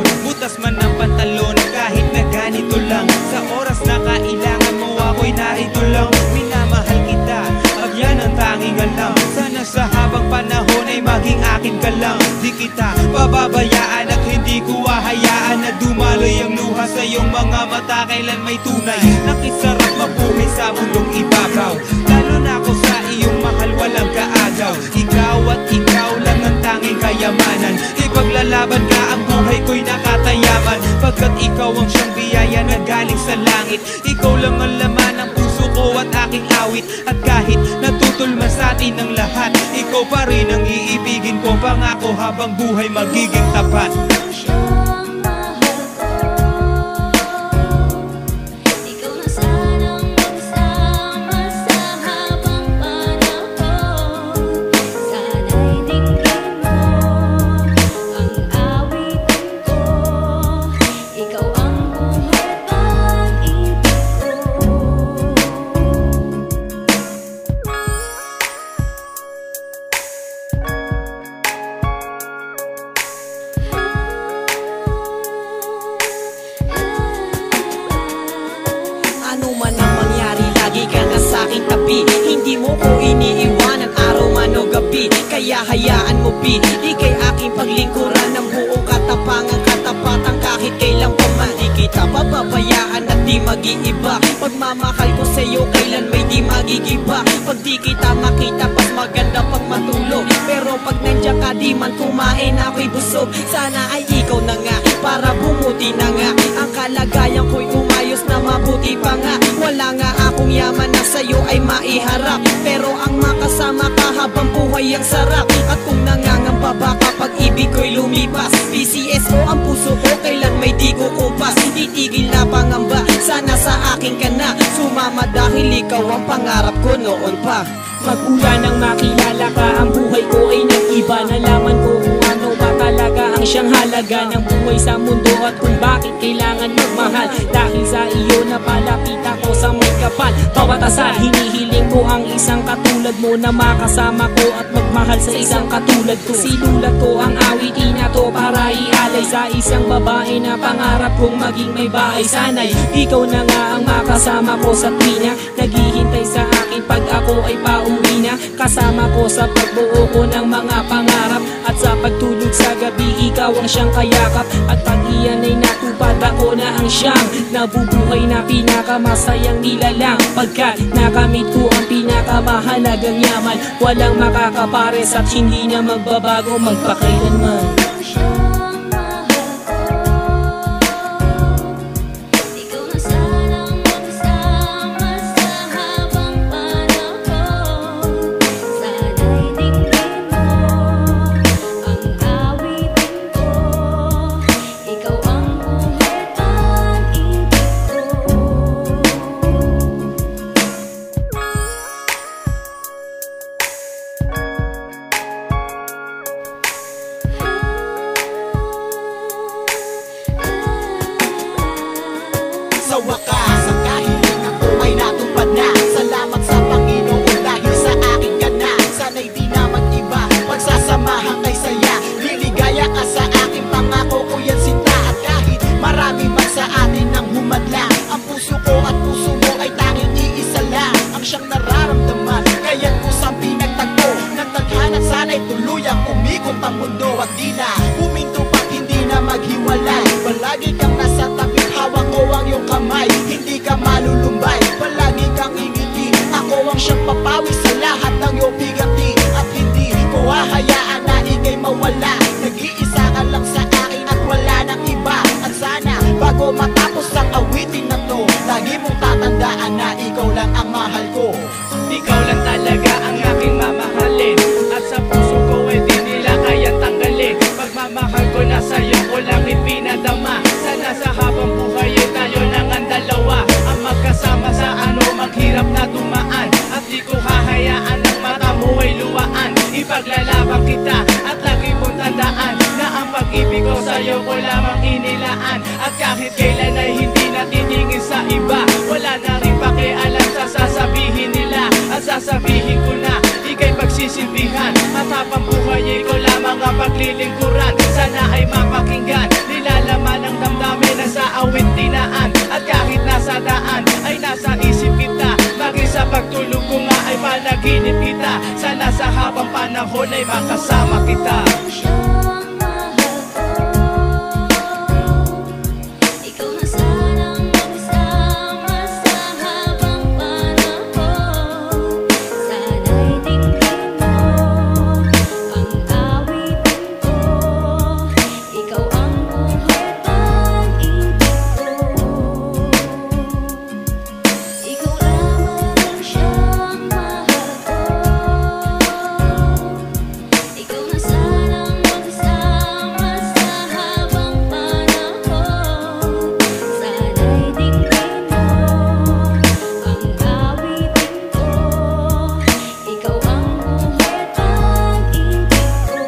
ngayon. Butas man ang pantalon kahit na ganito lang. Sa oras na kailangan mo ako'y narito lang. Minamahal kita at yan ang tanging alam. Sana sa habang panahon ay maging akin ka lang. Di kita pababayaan at hindi ko hahayaan na dumaloy ang luha sa iyong mga mata. Kailan may tunay, nakisarap mabuhay sa mundong ibabaw. Lalo na ako sa iyong mahal, walang kaagaw. Ikaw at ikaw lang ang tanging kayamanan. Ipaglalaban ka, ang buhay ko'y nakatayaman. Pagkat ikaw ang siyang biyaya na galing sa langit. Ikaw lang ang laman ng puso ko at aking awit. At kahit natutulman sa atin ang lahat, ikaw pa rin ang iibigin ko. Pangako habang buhay magiging tapat. Hindi mo ko iniiwanan araw man o gabi. Kaya hayaan mo P, ika'y aking paglingkuran ng buong katapangan, katapatan kahit kailan pa man. Di kita papabayaan at di mag-iiba. Pagmamahal ko sa'yo kailan may di magigiba. Pag di kita makita pas maganda pag matulog. Pero pag nandiyan ka di man kumain ako'y busog. Sana ay ikaw na nga para bumuti na nga. Ang kalagayan ko'y umayos na mabuti pa nga. Wala nga akong yaman na sa'yo ay maiharap. Pero ang makasama ka habang buhay ang sarap. At kung nangangamba ba kapag ibig ko'y lumipas, PCSO ang puso ko kailan may di ko kumpas. Titigil na pangamba, sana sa akin ka na sumama dahil ikaw ang pangarap ko noon pa. Magmula nang makilala ka, ang buhay ko ay nag-iba. Nalaman ko kung ano ba talaga ang siyang halaga ng buhay sa mundo at kung bakit kailangan magmahal. Dahil sa iyo napalapit ako sa may kapal. Bawat asal hinihiling ko ang isang katulad mo na makasama ko at magmahal sa isang katulad ko. Sinulat ko ang awitin na to para ialay sa isang babae na pangarap kong maging may bahay sanay. Ikaw na nga ang makasama ko sa tuwina, naghihintay sa akin pag ako ay pauwi na. Kasama ko sa pagbuo ko ng mga pangarap at sa pagtulog sa gabi ikaw ang siyang kayakap. At pag iyan ay natupad ako na ang siyang nabubuhay na pinakamasayang nilalang. Pagkat nakamit ko ang pinakamahalagang yaman, walang makakapares at hindi na magbabago magpakailanman. Sa wakas, ang kahilingan ko ay natupad na. Salamat sa Panginoon dahil sa akin ka na. Sana'y di na mag-iba, pagsasamahan kay saya. Liligaya ka sa akin, pangako ko yan sinta. At kahit marami man sa atin ang humadlang, ang puso ko at puso mo ay tanging iisa lang ang siyang nararamdaman. Kaya't kusang pinagtagpo ng tadhana, sana'y tuluyang umikot ang mundo. At di na huminto pag hindi na maghiwalay. Palagi kang nasa tabi, hawak ko ang iyong kamay, hindi ka malulumbay, palagi kang ingiti. Ako ang siyang papawi sa lahat ng iyong bigati. At hindi ko hahayaan na ika'y mawala. Nag-iisa ka lang sa akin at wala nang iba. At sana bago matapos ang awitin na to, lagi mong tatandaan na ikaw lang ang mahal ko. Ikaw lang talaga ang aking mamahalin, at sa puso ko ay di nila kayang tanggalin. Pagmamahal ko na sa'yo ko lang ipinadama. Sana sa habang buhay ay tayo nang ang dalawa, ang magkasama sa ano maghirap na dumaan. At di ko hahayaan ang mata mo ay luwaan. Ipaglalaban kita at lagi mong tandaan na ang pag-ibig ko sa'yo ko lamang inilaan. At kahit kailan ay hindi natitingin sa iba, wala na rin pakialam sa sasabihin nila. At sasabihin ko na ika'y pagsisilbihan, at habang buhay ikaw lamang ang paglilingkuran. Sana ay mapakinggan, nilalam panahon ay makasama kita. Siyang mahal ko, ikaw na sanang magsama sa habang panahon. Sana'y tingin mo ang awitin ko, ikaw ang buhay pag-ibig ko. Ikaw lamang siyang mahal ko, ikaw na sanang magsama sa habang panahon. Sana'y tingin mo ang awitin ko, ikaw ang buhay pag-ibig ko.